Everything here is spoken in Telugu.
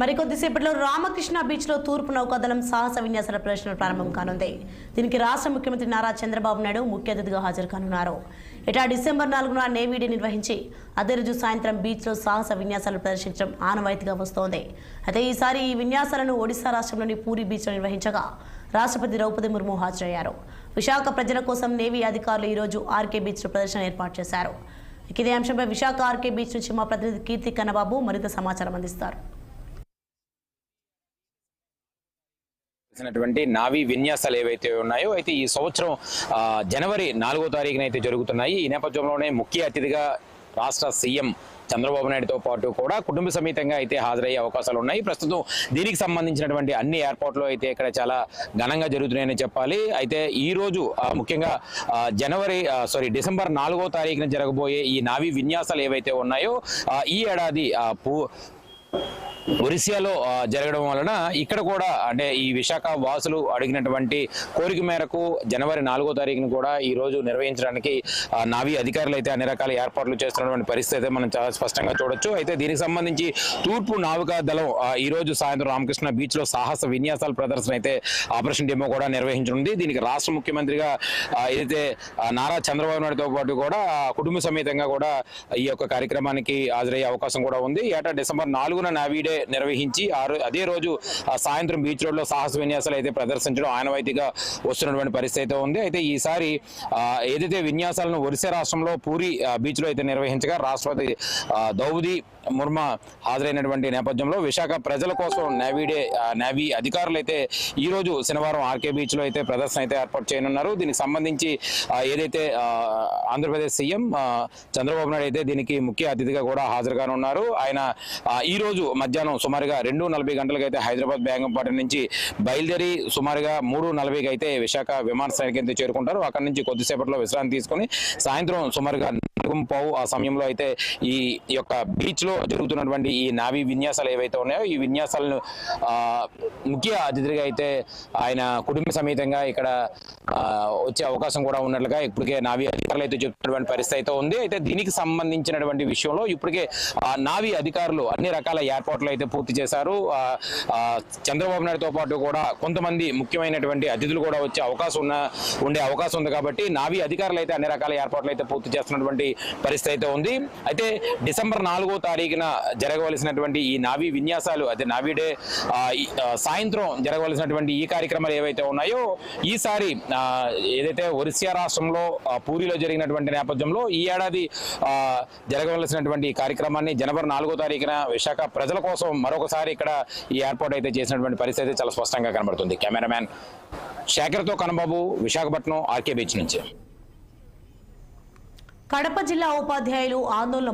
మరికొద్దిసేపట్లో రామకృష్ణ బీచ్ లో తూర్పు నౌకాదళం సాహస విన్యాసాల ప్రదర్శన ప్రారంభం కానుంది. దీనికి రాష్ట్ర ముఖ్యమంత్రి నారా చంద్రబాబు నాయుడు ముఖ్య అతిథిగా హాజరు కానున్నారు. ఇటా డిసెంబర్ 4న నేవీ డే నిర్వహించి అదే రోజు సాయంత్రం బీచ్ లో సాహస విన్యాసాలు ప్రదర్శించడం ఆనవాయితీగా వస్తోంది. అయితే ఈసారి ఈ విన్యాసాలను ఒడిశా రాష్ట్రంలోని పూరి బీచ్ లో నిర్వహించగా రాష్ట్రపతి ద్రౌపది ముర్ము హాజరయ్యారు. విశాఖ ప్రజల కోసం నేవీ అధికారులు ఈ రోజు ఆర్కే బీచ్ లో ప్రదర్శన ఏర్పాటు చేశారు. ఇదే అంశంపై విశాఖ ఆర్కే బీచ్ నుంచి మా ప్రతినిధి కీర్తి కన్నబాబు మరింత సమాచారం అందిస్తారు. నావీ విన్యాసాలు ఏవైతే ఉన్నాయో అయితే ఈ సంవత్సరం జనవరి 4వ తారీఖున అయితే జరుగుతున్నాయి. ఈ నేపథ్యంలోనే ముఖ్య అతిథిగా రాష్ట్ర సీఎం చంద్రబాబు నాయుడుతో పాటు కూడా కుటుంబ సమేతంగా అయితే హాజరయ్యే అవకాశాలు ఉన్నాయి. ప్రస్తుతం దీనికి సంబంధించినటువంటి అన్ని ఏర్పాట్లు అయితే ఇక్కడ చాలా ఘనంగా జరుగుతున్నాయని చెప్పాలి. అయితే ఈ రోజు ముఖ్యంగా డిసెంబర్ 4వ తారీఖున జరగబోయే ఈ నావీ విన్యాసాలు ఏవైతే ఉన్నాయో ఈ ఏడాది ఒరిస్సాలో జరగడం వలన ఇక్కడ కూడా అంటే ఈ విశాఖ వాసులు అడిగినటువంటి కోరిక మేరకు జనవరి 4వ తారీఖున కూడా ఈ రోజు నిర్వహించడానికి నావీ అధికారులు అయితే అన్ని రకాల ఏర్పాట్లు చేస్తున్నటువంటి పరిస్థితి అయితే మనం చాలా స్పష్టంగా చూడొచ్చు. అయితే దీనికి సంబంధించి తూర్పు నావికా దళం ఈ రోజు సాయంత్రం రామకృష్ణ బీచ్ లో సాహస విన్యాసాల ప్రదర్శన అయితే ఆపరేషన్ డెమో కూడా నిర్వహించనుంది. దీనికి రాష్ట్ర ముఖ్యమంత్రిగా ఏదైతే నారా చంద్రబాబు నాయుడుతో పాటు కూడా కుటుంబ సమేతంగా కూడా ఈ యొక్క కార్యక్రమానికి హాజరయ్యే అవకాశం కూడా ఉంది. ఏటా డిసెంబర్ 4న నావీ డే నిర్వహించి అదే రోజు సాయంత్రం బీచ్ రోడ్ లో సాహస విన్యాసాలు అయితే ప్రదర్శించడం ఆనవాయితీగా వస్తున్నటువంటి పరిస్థితి అయితే ఉంది. అయితే ఈసారి ఏదైతే విన్యాసాలను ఒరిస్సా రాష్ట్రంలో పూరి బీచ్ లో అయితే నిర్వహించగా రాష్ట్రపతి ద్రౌపది ముర్ము హాజరైనటువంటి నేపథ్యంలో విశాఖ ప్రజల కోసం నేవీ అధికారులు అయితే ఈ రోజు శనివారం ఆర్కే బీచ్ లో అయితే ప్రదర్శన అయితే ఏర్పాటు చేయనున్నారు. దీనికి సంబంధించి ఏదైతే ఆంధ్రప్రదేశ్ సీఎం చంద్రబాబు నాయుడు అయితే దీనికి ముఖ్య అతిథిగా కూడా హాజరుగానున్నారు. ఆయన ఈ రోజు మధ్యాహ్నం సుమారుగా 2:40 గంటలకు అయితే హైదరాబాద్ బేగంపట్నం నుంచి బయలుదేరి సుమారుగా 3:40కి అయితే విశాఖ విమానాశ్రయానికి అయితే చేరుకుంటారు. అక్కడి నుంచి కొద్దిసేపట్లో విశ్రాంతి తీసుకొని సాయంత్రం సుమారుగా ఆ సమయంలో అయితే ఈ యొక్క బీచ్ లో జరుగుతున్నటువంటి ఈ నావీ విన్యాసాలు ఏవైతే ఉన్నాయో ఈ విన్యాసాలను ముఖ్య అతిథిగా అయితే ఆయన కుటుంబ సమేతంగా ఇక్కడ వచ్చే అవకాశం కూడా ఉన్నట్లుగా ఇప్పటికే నావీ అధికారులు అయితే చెప్తున్నటువంటి పరిస్థితి అయితే ఉంది. అయితే దీనికి సంబంధించినటువంటి విషయంలో ఇప్పటికే నావీ అధికారులు అన్ని రకాల ఏర్పాట్లు అయితే పూర్తి చేశారు. చంద్రబాబు నాయుడుతో పాటు కూడా కొంతమంది ముఖ్యమైనటువంటి అతిథులు కూడా వచ్చే ఉండే అవకాశం ఉంది. కాబట్టి నావీ అధికారులు అయితే అన్ని రకాల ఏర్పాట్లు అయితే పూర్తి చేస్తున్నటువంటి పరిస్థితి అయితే ఉంది. అయితే డిసెంబర్ 4వ తారీఖున జరగవలసినటువంటి ఈ నావీ విన్యాసాలు అదే నావీ డే సాయంత్రం జరగవలసినటువంటి ఈ కార్యక్రమాలు ఏవైతే ఉన్నాయో ఈసారి ఏదైతే ఒరిస్సా రాష్ట్రంలో పూరిలో జరిగినటువంటి నేపథ్యంలో ఈ ఏడాది జరగవలసినటువంటి ఈ కార్యక్రమాన్ని జనవరి 4వ తారీఖున విశాఖ ప్రజల కోసం మరొకసారి ఇక్కడ ఈ ఏర్పాటు అయితే చేసినటువంటి పరిస్థితి చాలా స్పష్టంగా కనబడుతుంది. కెమెరామ్యాన్ శేఖర్తో కన్నబాబు, విశాఖపట్నం ఆర్కే బీచ్ నుంచి. కడప జిల్లా ఉపాధ్యాయులు ఆందోళన